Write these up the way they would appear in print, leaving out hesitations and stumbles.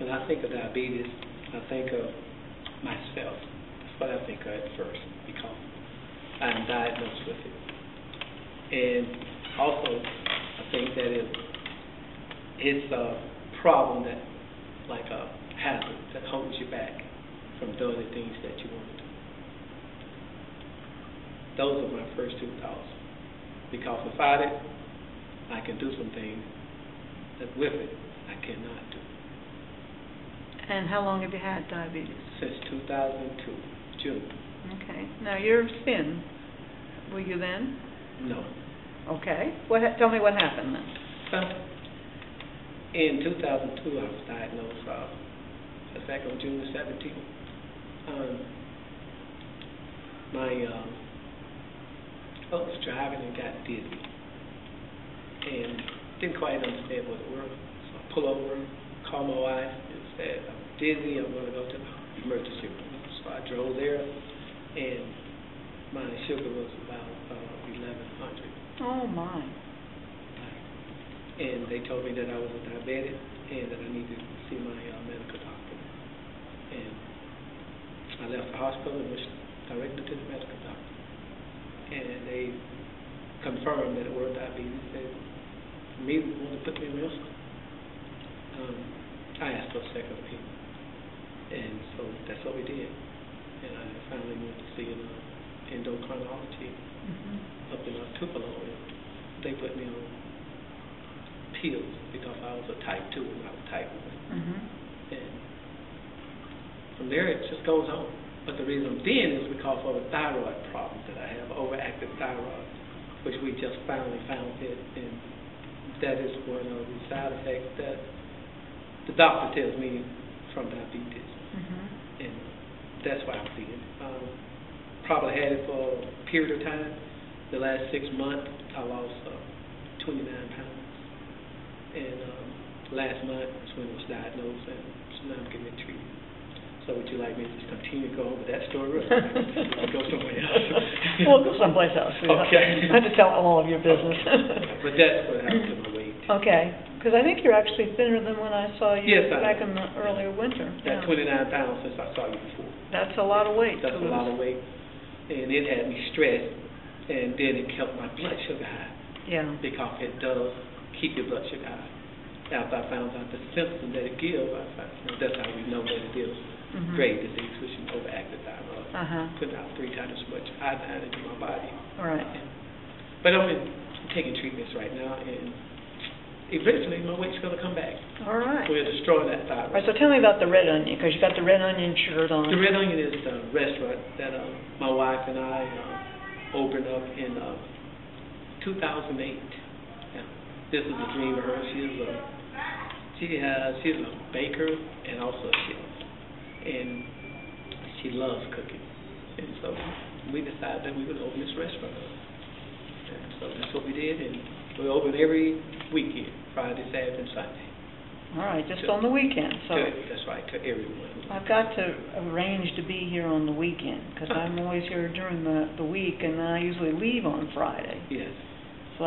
When I think of diabetes, I think of myself. That's what I think of at first, because I'm diagnosed with it. And also, I think that it's a problem that, like a hazard, that holds you back from doing the things that you want to do. Those are my first two thoughts. Because without it, I can do some things that with it, I cannot do. And how long have you had diabetes? Since 2002, June. Okay. Now you're thin. Were you then? No. Okay. Tell me what happened then. In 2002, I was diagnosed. Back on June the 17th. I was driving and got dizzy, and didn't quite understand what it was. So I pull over, call my wife, and said, "I'm dizzy. I'm going to go to the emergency room." So I drove there, and my sugar was about 1100. Oh my! And they told me that I was a diabetic and that I needed to see my medical doctor. And I left the hospital and went directly to the medical doctor. And they confirmed that it was diabetes. They immediately wanted to put me on insulin. I asked for a second opinion. And so that's what we did. And I finally went to see an endocrinology up in Tupelo. They put me on pills because I was a type 2 and not a type 1. And from there it just goes on. But the reason then is because of the thyroid problems that I have, overactive thyroid, which we just finally found it, and that is one of the side effects that the doctor tells me from diabetes. And that's why I'm seeing it. Probably had it for a period of time. The last 6 months, I lost 29 pounds. And last month is when I was diagnosed, and so now I'm getting it treated. So would you like me to just continue to go on with that story? Or go somewhere else? We'll go someplace else. Okay. I have to tell all of your business. But that's what happened to my weight. Okay. Because I think you're actually thinner than when I saw you back in the earlier winter. That's 29 pounds since I saw you before. That's a lot of weight. That's a lot of weight. And it had me stressed, and then it kept my blood sugar high. Yeah. Because it does keep your blood sugar high. After I found out the symptoms that it gives, that's how we know that it is Graves' disease, which is overactive thyroid. Putting out 3 times as much iodine into my body. All right. But I'm taking treatments right now, and eventually my weight's going to come back. All right. We'll destroy that thyroid. All right, so tell me about the red onion, because you got the red onion shirt on. The Red Onion is the restaurant that my wife and I opened up in 2008. Yeah. This is a dream of hers. She's a baker and also a chef, and she loves cooking. And so we decided that we would open this restaurant. And so that's what we did, and we open every weekend, Friday, Saturday, and Sunday. All right, just on the weekend. So that's right, to everyone. I've got to arrange to be here on the weekend, because I'm always here during the week, and then I usually leave on Friday. Yes. So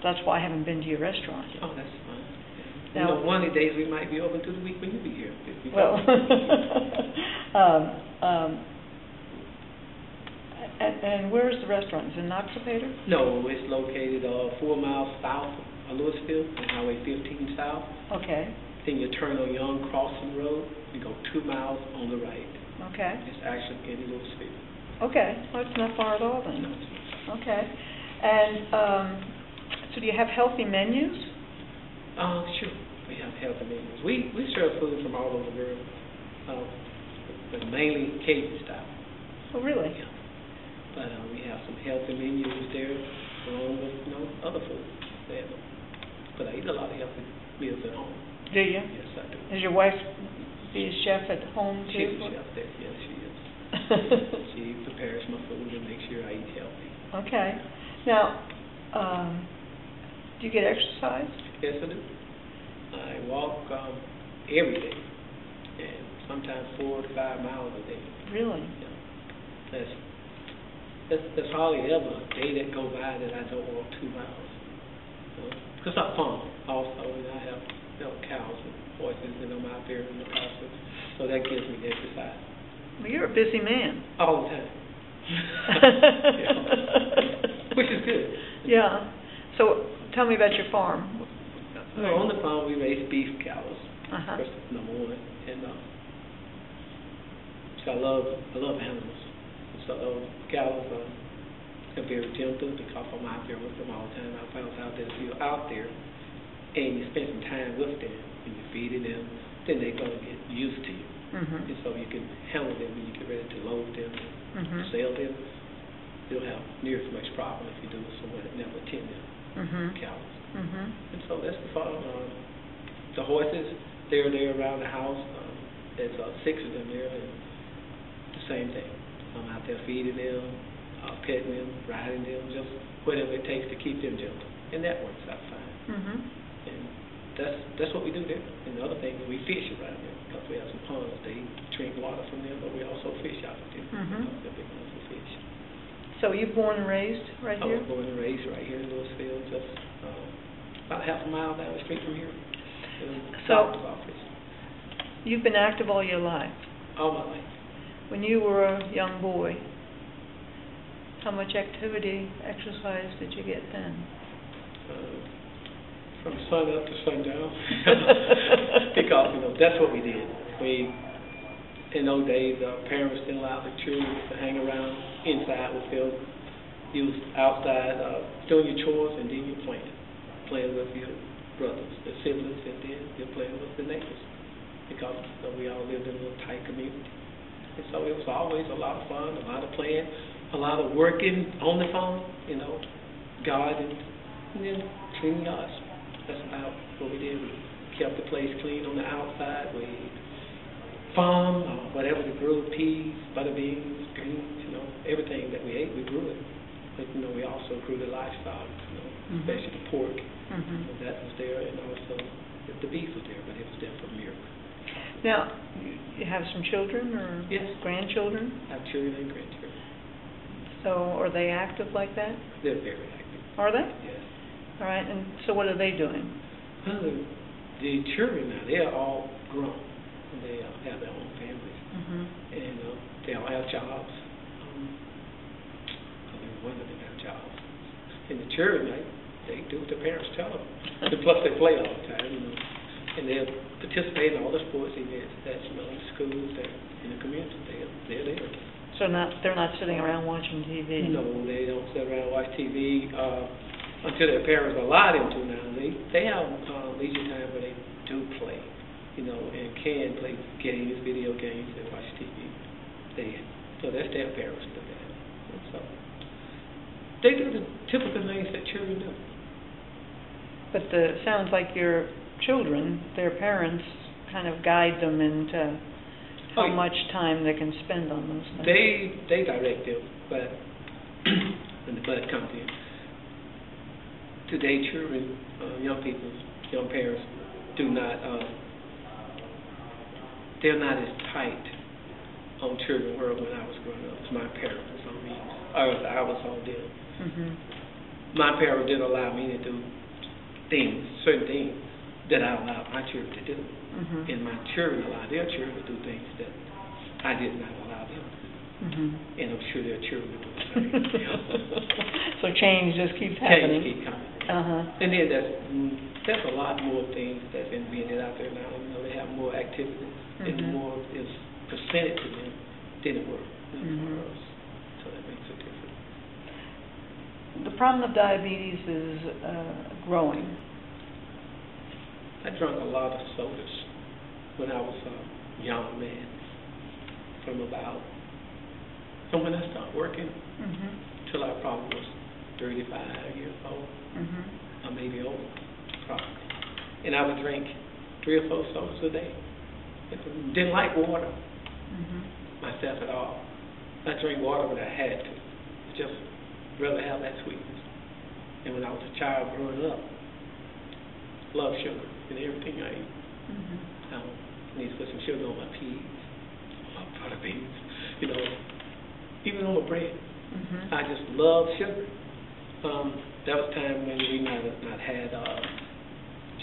that's why I haven't been to your restaurant yet. Oh, that's fine. Now, one of the days we might be open to the week when you be here. Well, and where's the restaurant? Is it in Oxapater? No, it's located 4 miles south of Louisville, on Highway 15 south. Okay. Then you turn on Young Crossing Road, you go 2 miles on the right. Okay. It's actually in Louisville. Okay, well, it's not far at all then. No. Okay. And so do you have healthy menus? Sure. We have healthy menus. We serve food from all over the world, but mainly Cajun style. Oh, really? Yeah. But we have some healthy menus there, along with other food. But I eat a lot of healthy meals at home. Do you? Yes, I do. Is your wife be a chef at home too? She's a chef there. Yes, she is. She prepares my food and makes sure I eat healthy. Okay. Now, do you get exercise? Yes, I do. I walk every day, and sometimes 4 to 5 miles a day. Really? Yeah. There's hardly ever a day that go by that I don't walk 2 miles. Because I farm also, and I have cows and horses, and I'm out there in the process. So that gives me the exercise. Well, you're a busy man. All the time. Yeah. Which is good. Yeah. So tell me about your farm. On the farm, we raise beef cows. Uh-huh. First, number one. And so I love animals. So those cows are very gentle because I'm out there with them all the time. I found out that if you're out there and you spend some time with them and you're feeding them, then they're going to get used to you. Mm-hmm. And so you can handle them when you get ready to load them, Mm-hmm. sell them. You don't have near as much problem if you do with someone that never attend them. Mm-hmm. Cows. Mm-hmm. And so that's the farm. The horses, they're there around the house. There's 6 of them there, and the same thing. I'm out there feeding them, petting them, riding them, just whatever it takes to keep them gentle. And that works out fine. Mm-hmm. And that's what we do there. And the other thing is we fish around there because we have some ponds. They drink water from them, but we also fish out of them Mm-hmm. because they're big ones to fish. So you born and raised right I here? was born and raised right here in Louisville, just about half a mile down the street from here. So- Doctor's office. You've been active all your life. All my life. When you were a young boy, how much exercise did you get then? From sun up to sundown. Because, that's what we did. In those days, parents didn't allow the children to hang around inside with them. You was outside doing your chores, and then you're playing with your brothers, the siblings, and then you're playing with the neighbors. Because we all lived in a little tight community. And so it was always a lot of fun, a lot of playing, a lot of working on the farm, gardening, and then cleaning yards. That's about what we did. We kept the place clean on the outside. We farmed, whatever we grew, peas, butter beans, greens, everything that we ate, we grew it. But, we also grew the livestock, Mm-hmm. especially the pork. Mm-hmm. That was there, and also the beef was there, but it was there for milk. Now, you have some children or Yes. grandchildren? I have children and grandchildren. So are they active like that? They're very active. Are they? Yes. All right, and so what are they doing? The children now, they're all grown. They have their own families, Mm-hmm. and they all have jobs. One of them have jobs. And the children, they do what their parents tell them. And plus, they play all the time, and they participate in all the sports events that's in schools, they're in the community. They're there. So they're not sitting around watching TV? No, they don't sit around and watch TV until their parents allow them to now. They have leisure time where they do play, and can play games, video games, and watch TV. So that's their parents do that. And so they do the typical things that children do. But sounds like your children, their parents, kind of guide them into how much time they can spend on those things. They direct them, but when the bud comes in. Today, children, young people, young parents do not, they're not as tight on children were when I was growing up as my parents was on me, or as I was on them. Mm-hmm. My parents didn't allow me to do certain things that I allowed my children to do. Mm-hmm. And my children allowed their children to do things that I did not allow them to do. Mm-hmm. And I'm sure their children will do the same. So change just keeps happening. Change keep coming. Uh-huh. And then there's a lot more things that's invented out there now. They have more activities, and Mm-hmm. more is presented to them than it were Mm-hmm. for us. So that makes a difference. The problem of diabetes is growing. I drank a lot of sodas when I was a young man. From when I started working Mm-hmm. till I probably was 35 years old, Mm-hmm. or maybe older, probably. And I would drink 3 or 4 sodas a day. Didn't like water Mm-hmm. myself at all. I drank water when I had to. Just rather have that sweetness. And when I was a child growing up, loved sugar in everything I ate. Mm-hmm. I need to put some sugar on my peas, on my butter beans, even on my bread. Mm-hmm. I just loved sugar. That was time when we might have not had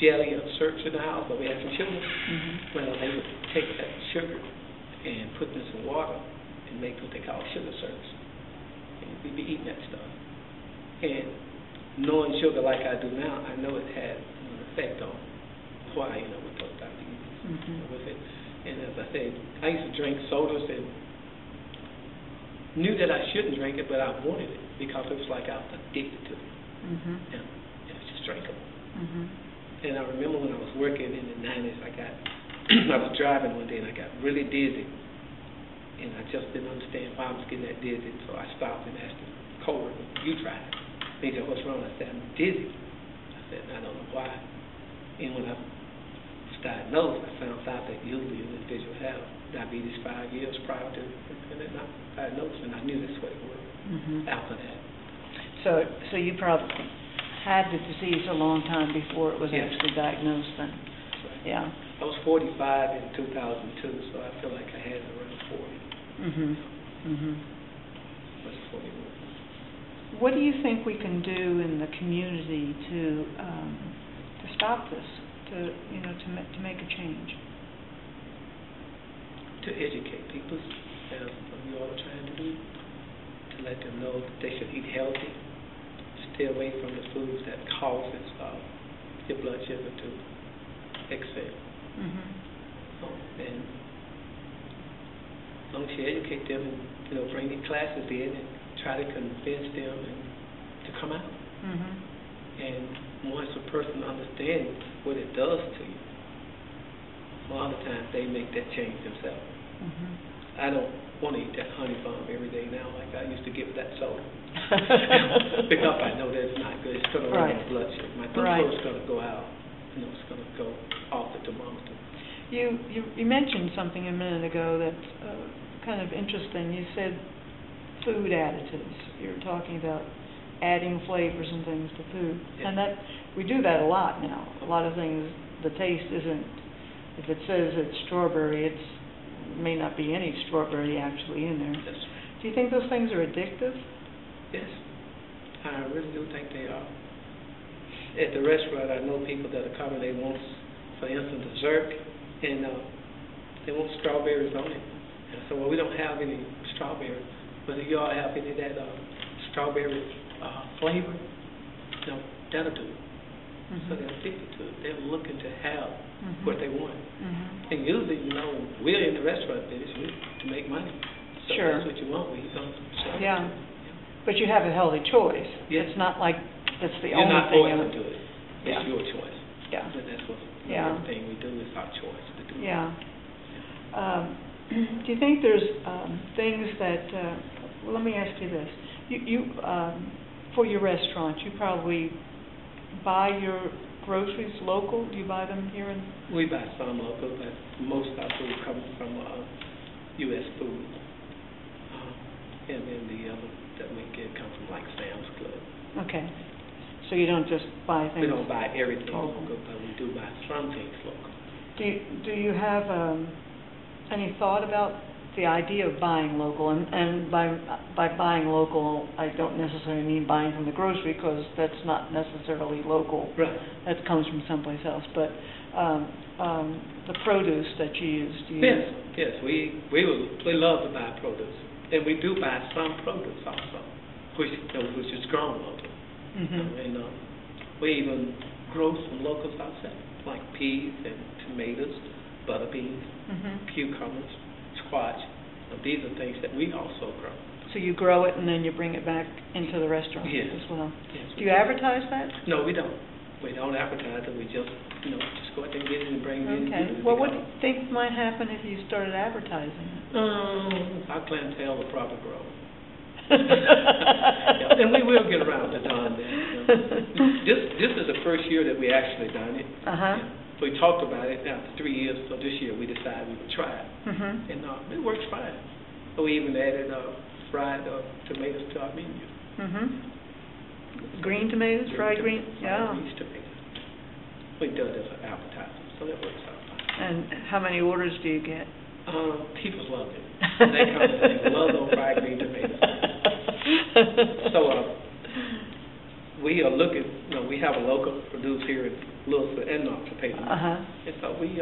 jelly or syrup in the house, or we had some sugar. Mhm. Well, they would take that sugar and put it in some water and make what they call sugar syrups. And we'd be eating that stuff. And knowing sugar like I do now, I know it had an effect on why, with those diabetes, with it. And as I said, I used to drink sodas and knew that I shouldn't drink it, but I wanted it because it was like I was addicted to it. And it was just drinkable. And I remember when I was working in the 90s, I was driving one day and I got really dizzy. And I just didn't understand why I was getting that dizzy. So I stopped and asked the coworker, "You drive?" He said, "What's wrong?" I said, "I'm dizzy." I said, "I don't know why." And when I was diagnosed, I found out that usually an individual have diabetes 5 years prior to not diagnosed, and I knew that's what it was after that. So you probably had the disease a long time before it was actually diagnosed then. Right. Yeah. I was 45 in 2002, so I feel like I had it around 40. I was 41. What do you think we can do in the community to stop this, to make a change? To educate people, as we all are trying to do, to let them know that they should eat healthy, stay away from the foods that causes your blood sugar to excel. And as long as you educate them and bring the classes in and try to convince them to come out. And once a person understands what it does to you, a lot of times they make that change themselves. I don't want to eat that honey bomb every day now like I used to get with that soda. Because I know that it's not good. It's going to raise my blood sugar. My glucose is going to go out. It's going to go off the thermometer. You mentioned something a minute ago that's kind of interesting. You said food additives. You're talking about adding flavors and things to food. And that we do that a lot now. A lot of things, the taste isn't, if it says it's strawberry, it may not be any strawberry actually in there. Yes. Do you think those things are addictive? Yes, I really do think they are. At the restaurant, I know people that are coming, they want, for instance, dessert, and they want strawberries on it. And so, well, we don't have any strawberries, but if you all have any of that strawberry flavor, that'll do it. So they're addicted to it. They're looking to have what they want. And usually, we're in the restaurant business to make money. So sure. That's what you want. We're going to sell it. Yeah. But you have a healthy choice. Yes. It's not like that's the You're only not thing. You're not forced to do it. It's your choice. Yeah. And that's what everything we do is our choice to do. Yeah. Do you think there's things that, well, let me ask you this. You for your restaurant, you probably buy your groceries local? Do you buy them here in? We buy some local, but most of our food comes from U.S. food. And then the other that we get come from like Sam's Club. Okay. So you don't just buy things? We don't buy everything local, but we do buy some things local. Do you have any thought about the idea of buying local? And by buying local, I don't necessarily mean buying from the grocery, because that's not necessarily local. Right. That comes from someplace else. But the produce that you use, do you? Yes. We love to buy produce, and we do buy some produce also, which is grown local. And we even grow some locals ourselves, like peas and tomatoes, butter beans, cucumbers, squash. These are things that we also grow. So you grow it and then you bring it back into the restaurant as well? Yes. Do you advertise that? No, we don't. We don't advertise it. We just go out there and get it and bring it in. Okay. Well, what do you think might happen if you started advertising it? Our clientele will probably grow. And we will get around to doing that. This is the first year that we actually done it. We talked about it after 3 years, so this year we decided we would try it. And it works fine. So we even added fried tomatoes to our menu. Green tomatoes, fried green? Yeah. Green tomatoes. We do it as an appetizer, so that works out fine. And how many orders do you get? People love it. They come and they love those fried green tomatoes. So we are looking, we have a local producer here in Louisville and North Payton. And so we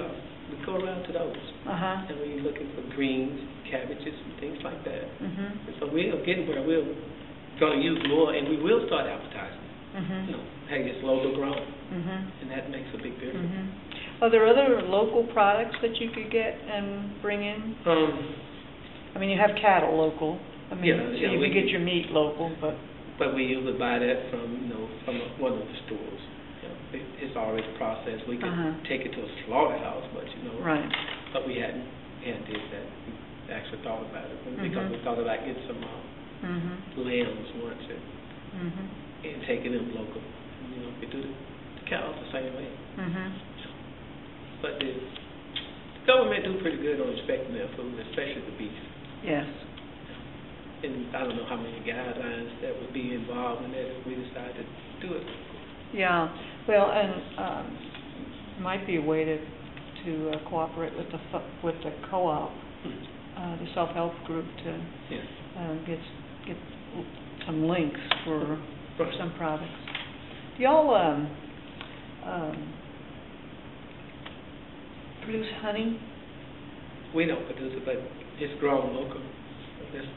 go around to those. And we're looking for greens, cabbages, and things like that. And so we're getting where we're going to use more, and we will start advertising. Hey, it's local grown, and that makes a big difference. Are there other local products that you could get and bring in? I mean, you have cattle local. I mean, so you could get your meat local, but we usually buy that from one of the stores. It's already processed. We can take it to a slaughterhouse, but right. But we hadn't did that. We actually thought about it because we thought about getting some lambs once and taking them local. We do the cows the same way. But the government do pretty good on inspecting their food, especially the beef. Yes. And I don't know how many guidelines that would be involved in that if we decide to do it. Yeah. Well, and might be a way to cooperate with the co-op, the self-help group to get some links for some products. Do y'all produce honey? We don't produce it, but it's grown local. There's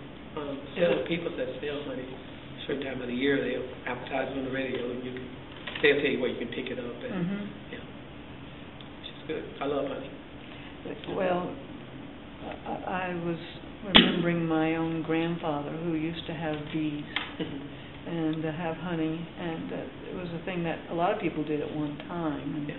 several people that sell honey. A certain time of the year, they'll advertise on the radio, and they'll tell you where you can pick it up. And, which is good. I love honey. Well, I was remembering my own grandfather who used to have bees and have honey, and it was a thing that a lot of people did at one time. And